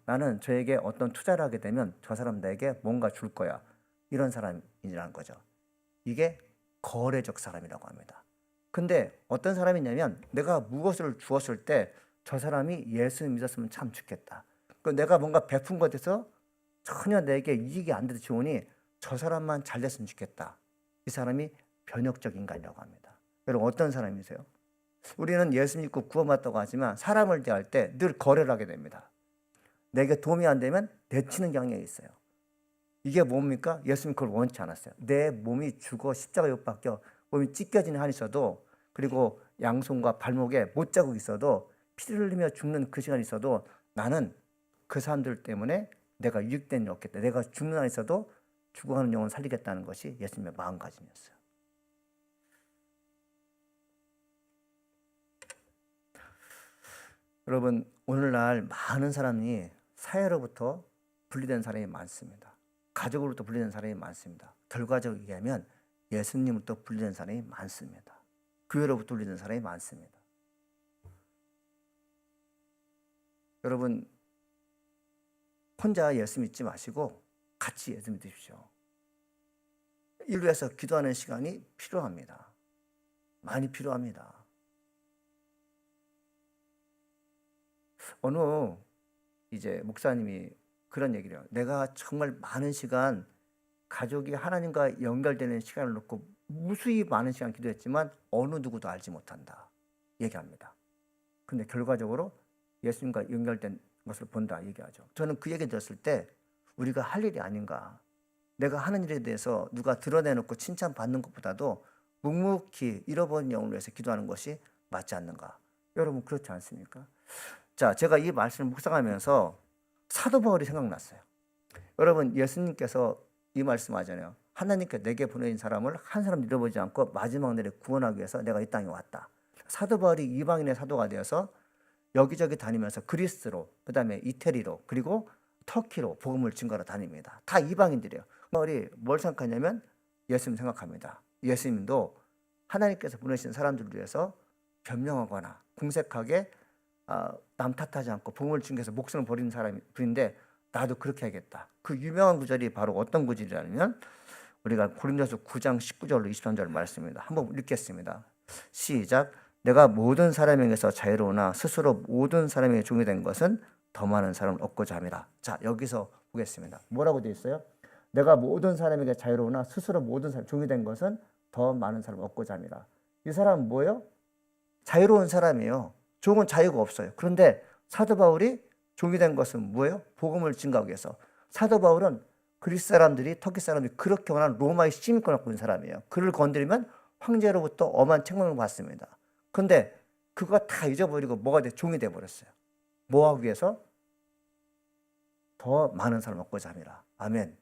나는 저에게 어떤 투자를 하게 되면 저 사람 나에게 뭔가 줄 거야. 이런 사람이라는 거죠. 이게 거래적 사람이라고 합니다. 근데 어떤 사람이냐면 내가 무엇을 주었을 때 저 사람이 예수 믿었으면 참 좋겠다. 내가 뭔가 베푼 것에서 전혀 내게 이익이 안 돼도 좋으니 저 사람만 잘 됐으면 좋겠다. 이 사람이 변혁적 인간이라고 합니다. 여러분 어떤 사람이세요? 우리는 예수 믿고 구원받았다고 하지만 사람을 대할 때 늘 거래를 하게 됩니다. 내게 도움이 안 되면 내치는 경향이 있어요. 이게 뭡니까? 예수님 그걸 원치 않았어요. 내 몸이 죽어 십자가에 못 박혀 몸이 찢겨지는 한이 있어도, 그리고 양손과 발목에 못자국이 있어도, 피를 흘리며 죽는 그 시간이 있어도 나는 그 사람들 때문에 내가 유익된 일 없겠다. 내가 죽는 한이 있어도 죽어가는 영혼 살리겠다는 것이 예수님의 마음가짐이었어요. 여러분, 오늘날 많은 사람이 사회로부터 분리된 사람이 많습니다. 가족으로부터 분리된 사람이 많습니다. 결과적으로 얘기하면 예수님으로부터 분리된 사람이 많습니다. 교회로부터 분리된 사람이 많습니다. 여러분, 혼자 예수 믿지 마시고 같이 예수 믿으십시오. 일루에서 기도하는 시간이 필요합니다. 많이 필요합니다. 어느 이제 목사님이 그런 얘기를 해요. 내가 정말 많은 시간 가족이 하나님과 연결되는 시간을 놓고 무수히 많은 시간 기도했지만 어느 누구도 알지 못한다 얘기합니다. 근데 결과적으로 예수님과 연결된 것을 본다 얘기하죠. 저는 그 얘기 들었을 때 우리가 할 일이 아닌가. 내가 하는 일에 대해서 누가 드러내놓고 칭찬받는 것보다도 묵묵히 잃어버린 영혼을 위해서 기도하는 것이 맞지 않는가. 여러분 그렇지 않습니까? 자, 제가 이 말씀을 묵상하면서 사도 바울이 생각났어요. 여러분, 예수님께서 이 말씀 하잖아요. 하나님께 내게 보내신 사람을 한 사람 잃어버리지 않고 마지막 날에 구원하기 위해서 내가 이 땅에 왔다. 사도 바울이 이방인의 사도가 되어서 여기저기 다니면서 그리스로, 그 다음에 이태리로, 그리고 터키로 복음을 증거하러 다닙니다. 다 이방인들이에요. 바울이 뭘 생각하냐면 예수님 생각합니다. 예수님도 하나님께서 보내신 사람들을 위해서 변명하거나 궁색하게 남 탓하지 않고 복음을 증거해서 목숨을 버리는 사람인데 나도 그렇게 해야겠다. 그 유명한 구절이 바로 어떤 구절이냐면 우리가 고린도서 9장 19절로 23절 말씀입니다. 한번 읽겠습니다. 시작. 내가 모든 사람에게서 자유로우나 스스로 모든 사람에게 종이 된 것은 더 많은 사람을 얻고자 함이라. 자, 여기서 보겠습니다. 뭐라고 되어 있어요? 내가 모든 사람에게 자유로우나 스스로 모든 사람 종이 된 것은 더 많은 사람을 얻고자 함이라. 이 사람은 뭐예요? 자유로운 사람이에요. 종은 자유가 없어요. 그런데 사도 바울이 종이 된 것은 뭐예요? 복음을 증거하기 위해서. 사도 바울은 그리스 사람들이, 터키 사람들이 그렇게 원하는 로마의 시민권을 갖고 있는 사람이에요. 그를 건드리면 황제로부터 엄한 책망을 받습니다. 그런데 그거 다 잊어버리고 뭐가 돼? 종이 돼버렸어요. 뭐 하기 위해서? 더 많은 사람을 얻고자 함이라. 아멘.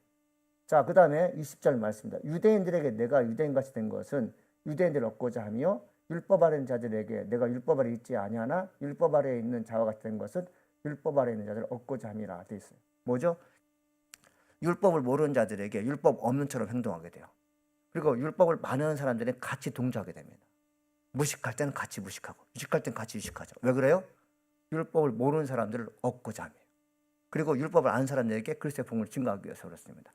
자, 그 다음에 20절 말씀입니다. 유대인들에게 내가 유대인같이 된 것은 유대인들을 얻고자 하며 율법 아래 있는 자들에게 내가 율법 아래 있지 아니하나 율법 아래에 있는 자와 같이 된 것은 율법 아래에 있는 자들을 얻고자 함이라 되어 있어요. 뭐죠? 율법을 모르는 자들에게 율법 없는 처럼 행동하게 돼요. 그리고 율법을 많은 사람들은 같이 동조하게 됩니다. 무식할 때는 같이 무식하고 유식할 때는 같이 유식하죠. 왜 그래요? 율법을 모르는 사람들을 얻고자 함이에요. 그리고 율법을 아는 사람들에게 그리스도의 복음을 증거하기 위해서 그렇습니다.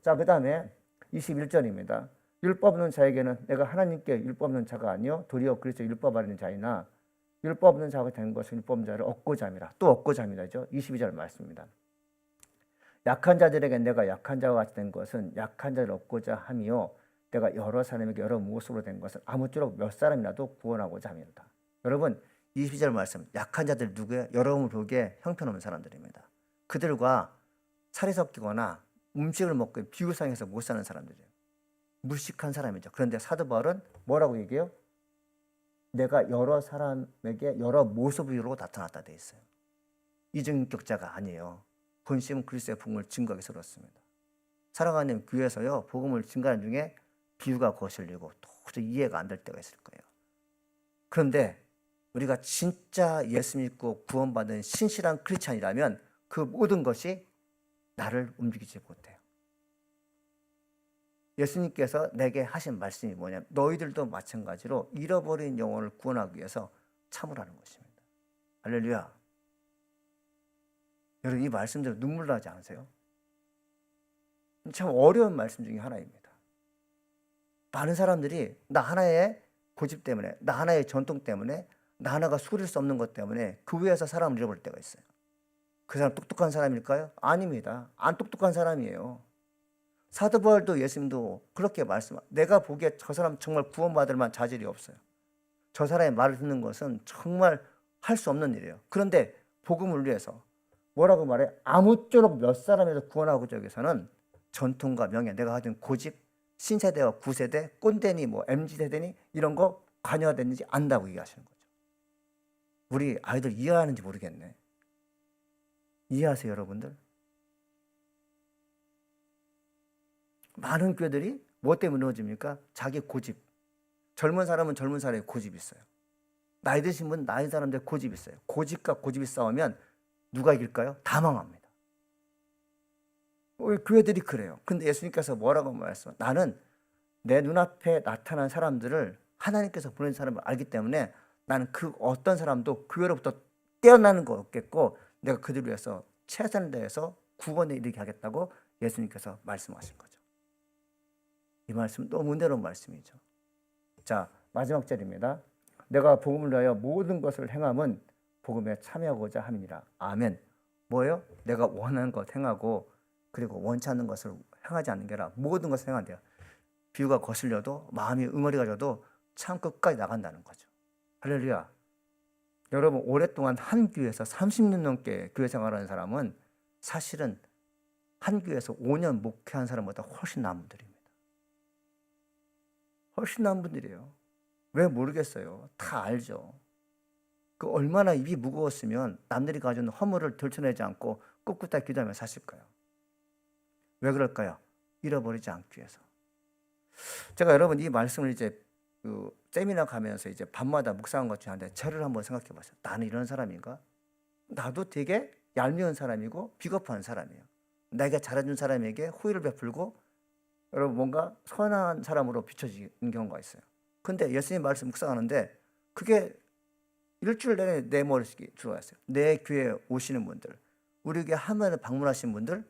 자, 그 다음에 21절입니다. 율법 없는 자에게는 내가 하나님께 율법 없는 자가 아니요 도리어 그리스도 율법 아래 있는 자이나 율법 없는 자가 된 것은 율법 없는 자를 얻고자 함이라. 또 얻고자 함이라죠. 22절 말씀입니다. 약한 자들에게 내가 약한 자와 같이 된 것은 약한 자를 얻고자 함이요 내가 여러 사람에게 여러 모습으로 된 것은 아무쪼록 몇 사람이라도 구원하고자 함이로다. 여러분 22절 말씀, 약한 자들 누구예요? 여러분을 보기에 형편없는 사람들입니다. 그들과 살이 섞이거나 음식을 먹고 비유상에서 못 사는 사람들이에요. 무식한 사람이죠. 그런데 사도 바울은 뭐라고 얘기해요? 내가 여러 사람에게 여러 모습으로 나타났다 돼 있어요. 이중인격자가 아니에요. 본심은 그리스도의 복음을 증거하기 위해서 그렇습니다. 사랑하는 교회에서요, 복음을 증거하는 중에 비유가 거슬리고 도저히 이해가 안 될 때가 있을 거예요. 그런데 우리가 진짜 예수 믿고 구원받은 신실한 크리스찬이라면 그 모든 것이 나를 움직이지 못해요. 예수님께서 내게 하신 말씀이 뭐냐면 너희들도 마찬가지로 잃어버린 영혼을 구원하기 위해서 참으라는 것입니다. 할렐루야. 여러분 이 말씀대로 눈물 나지 않으세요? 참 어려운 말씀 중에 하나입니다. 많은 사람들이 나 하나의 고집 때문에, 나 하나의 전통 때문에, 나 하나가 수그릴 수 없는 것 때문에 그 위에서 사람을 잃어버릴 때가 있어요. 그 사람 똑똑한 사람일까요? 아닙니다. 안 똑똑한 사람이에요. 사도 바울도 예수님도 그렇게 내가 보기에 저 사람 정말 구원받을 만한 자질이 없어요. 저 사람의 말을 듣는 것은 정말 할 수 없는 일이에요. 그런데 복음을 위해서 뭐라고 말해? 아무쪼록 몇 사람에서 구원하고자 위해서는 전통과 명예, 내가 가진 고집, 신세대와 구세대, 꼰대니 뭐 MZ세대니 이런 거 관여되는지 안다고 얘기하시는 거죠. 우리 아이들 이해하는지 모르겠네. 이해하세요, 여러분들? 많은 교회들이 뭐 때문에 무너집니까? 자기 고집. 젊은 사람은 젊은 사람의 고집이 있어요. 나이 드신 분은 나이 사람들의 고집이 있어요. 고집과 고집이 싸우면 누가 이길까요? 다 망합니다. 우리 교회들이 그래요. 근데 예수님께서 뭐라고 말씀하세요? 나는 내 눈앞에 나타난 사람들을 하나님께서 보낸 사람을 알기 때문에 나는 그 어떤 사람도 교회로부터 떼어나는 거 없겠고 내가 그들을 위해서 최선을 다해서 구원에 이르게 하겠다고 예수님께서 말씀하신 거죠. 이 말씀 너무 은혜로운 말씀이죠. 자, 마지막 절입니다. 내가 복음을 위하여 모든 것을 행함은 복음에 참여하고자 함이니라. 아멘. 뭐예요? 내가 원하는 것 행하고 그리고 원치 않는 것을 행하지 않는 게 아니라 모든 것을 행한대요. 비유가 거슬려도 마음이 응어리가 져도 참 끝까지 나간다는 거죠. 할렐루야. 여러분 오랫동안 한 교회에서 30년 넘게 교회 생활하는 사람은 사실은 한 교회에서 5년 목회한 사람보다 훨씬 나은 분들입니다. 훨씬 나은 분들이에요. 왜 모르겠어요. 다 알죠. 그 얼마나 입이 무거웠으면 남들이 가져온 허물을 들춰내지 않고 꿋꿋하게 기도하며 사실까요? 왜 그럴까요? 잃어버리지 않기 위해서. 제가 여러분 이 말씀을 이제 그 세미나 가면서 이제 밤마다 묵상한 것 중에 하나인데 저를 한번 생각해 봤어요. 나는 이런 사람인가? 나도 되게 얄미운 사람이고 비겁한 사람이에요. 내가 잘해준 사람에게 호의를 베풀고 여러분 뭔가 선한 사람으로 비춰지는 경우가 있어요. 근데 예수님 말씀 묵상하는데 그게 일주일 내내 내 머릿속에 들어왔어요. 내 교회에 오시는 분들, 우리 교회 하면을 방문하신 분들,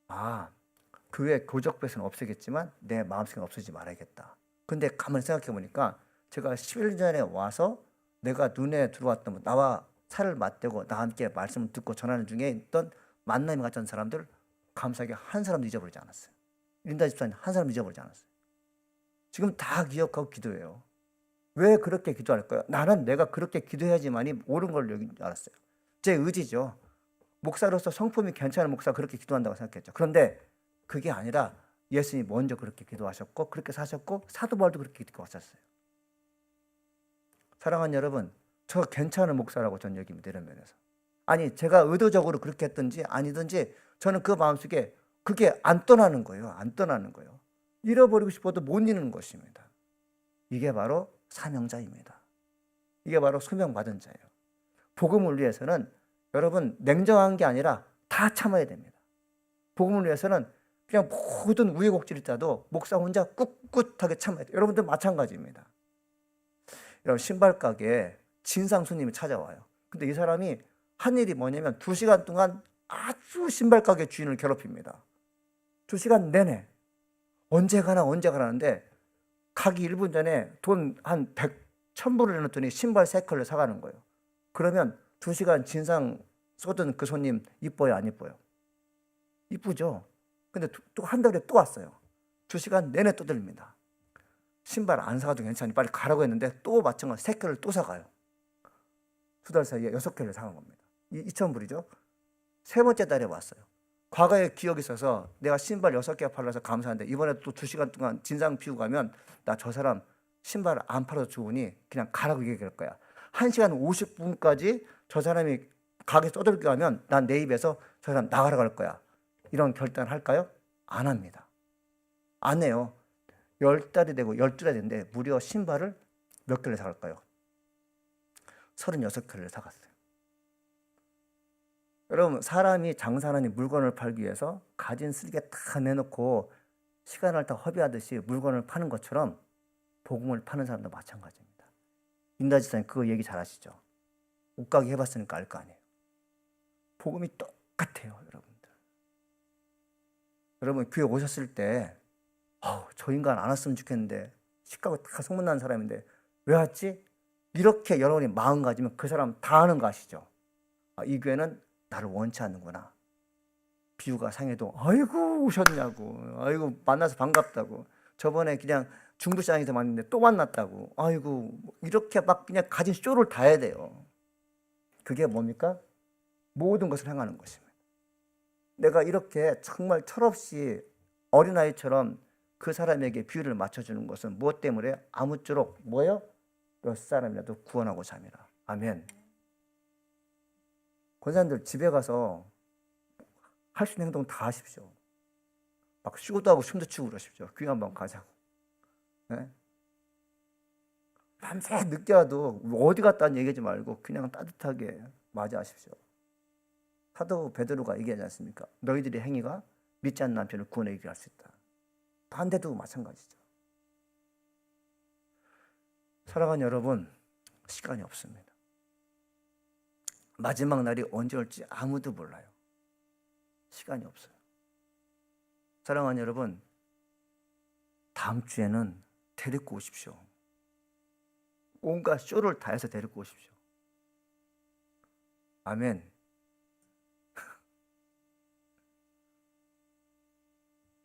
아, 교회 교적배서는 없애겠지만 내 마음속에 없어지지 말아야겠다. 근데 가만히 생각해 보니까 제가 11년 전에 와서 내가 눈에 들어왔던 분, 나와 살을 맞대고 나와 함께 말씀을 듣고 전하는 중에 있던 만남이 같은 사람들 감사하게 한 사람도 잊어버리지 않았어요. 린다 집사님 한 사람도 잊어버리지 않았어요. 지금 다 기억하고 기도해요. 왜 그렇게 기도할까요? 나는 내가 그렇게 기도해야지만이 옳은 걸 여긴 줄 알았어요. 제 의지죠. 목사로서 성품이 괜찮은 목사 그렇게 기도한다고 생각했죠. 그런데 그게 아니라 예수님이 먼저 그렇게 기도하셨고 그렇게 사셨고 사도 바울도 그렇게 기도하셨어요. 사랑하는 여러분, 저 괜찮은 목사라고 전 여깁니다. 이런 면에서. 아니 제가 의도적으로 그렇게 했든지 아니든지 저는 그 마음속에 그게 안 떠나는 거예요. 안 떠나는 거예요. 잃어버리고 싶어도 못 잃는 것입니다. 이게 바로 사명자입니다. 이게 바로 소명받은 자예요. 복음을 위해서는 여러분 냉정한 게 아니라 다 참아야 됩니다. 복음을 위해서는 그냥 모든 우여곡절이 있다도 목사 혼자 꿋꿋하게 참아야 돼요. 여러분들 마찬가지입니다. 여러분 신발 가게에 진상 손님이 찾아와요. 근데 이 사람이 한 일이 뭐냐면 2시간 동안 아주 신발 가게 주인을 괴롭힙니다. 2시간 내내 언제 가라는데 가기 1분 전에 돈 한 100,000불을 내놨더니 신발 3켤레 사가는 거예요. 그러면 2시간 진상 쏟은 그 손님 이뻐요, 안 이뻐요? 이쁘죠? 근데 또 한 달에 또 왔어요. 2시간 내내 또 들립니다. 신발 안 사가도 괜찮니 빨리 가라고 했는데 또 마찬가지 3켤레를 또 사가요. 2달 사이에 6켤레를 사간 겁니다. 2,000불이죠. 세 번째 달에 왔어요. 과거에 기억이 있어서 내가 신발 6개 팔아서 감사한데 이번에 또 2시간 동안 진상 피우고 가면 나 저 사람 신발 안 팔아서 좋으니 그냥 가라고 얘기할 거야. 1시간 50분까지 저 사람이 가게 떠들게 하면 난 내 입에서 저 사람 나가라고 할 거야. 이런 결단을 할까요? 안 합니다. 안 해요. 10달이 되고 12달이 됐는데 무려 신발을 몇 켤레 사갈까요? 36켤레를 사갔어요. 여러분 사람이 장사하니 물건을 팔기 위해서 가진 쓰레기 다 내놓고 시간을 다 허비하듯이 물건을 파는 것처럼 복음을 파는 사람도 마찬가지입니다. 인다 지사님 그거 얘기 잘 하시죠? 옷가게 해봤으니까 알 거 아니에요. 복음이 똑같아요. 여러분들. 여러분 교회 오셨을 때 저 인간 안 왔으면 좋겠는데 식가고 다 소문난 사람인데 왜 왔지? 이렇게 여러분이 마음 가지면 그 사람 다 아는 거 아시죠? 이 교회는 나를 원치 않는구나. 비유가 상해도 아이고 오셨냐고, 아이고 만나서 반갑다고, 저번에 그냥 중부시장에서 만났는데 또 만났다고, 아이고 이렇게 막 그냥 가진 쇼를 다 해야 돼요. 그게 뭡니까? 모든 것을 행하는 것입니다. 내가 이렇게 정말 철없이 어린아이처럼 그 사람에게 비유를 맞춰주는 것은 무엇 때문에? 아무쪼록 뭐예요? 몇 사람이라도 구원하고자 함이라. 아멘. 권사님들 집에 가서 할 수 있는 행동 다 하십시오. 막 쉬고도 하고 춤도 추고 그러십시오. 교회 한번 가자고. 네? 밤새 늦게 와도 어디 갔다는 얘기하지 말고 그냥 따뜻하게 맞이하십시오. 사도 베드로가 얘기하지 않습니까? 너희들의 행위가 믿지 않는 남편을 구원에 이르게 할 수 있다. 반대도 마찬가지죠. 사랑하는 여러분, 시간이 없습니다. 마지막 날이 언제 올지 아무도 몰라요. 시간이 없어요. 사랑하는 여러분, 다음 주에는 데리고 오십시오. 온갖 쇼를 다 해서 데리고 오십시오. 아멘.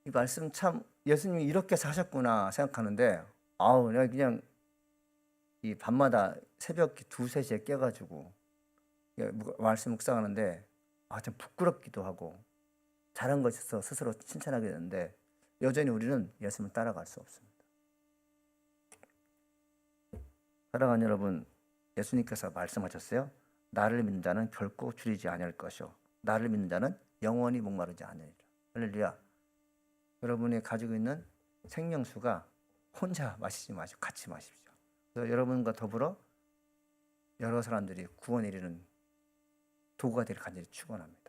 이 말씀 참 예수님이 이렇게 사셨구나 생각하는데, 아우, 내가 그냥 이 밤마다 새벽 2, 3시에 깨가지고 말씀 묵상하는데 참 부끄럽기도 하고 잘한 것 있어서 스스로 칭찬하게 되는데 여전히 우리는 예수님을 따라갈 수 없습니다. 사랑하는 여러분, 예수님께서 말씀하셨어요. 나를 믿는 자는 결코 줄이지 아니할 것이요 나를 믿는 자는 영원히 목마르지 아니하리라. 할렐루야. 여러분이 가지고 있는 생명수가 혼자 마시지 마시고 같이 마십시오. 그래서 여러분과 더불어 여러 사람들이 구원에 이르는 도구가 되길 간절히 축원합니다.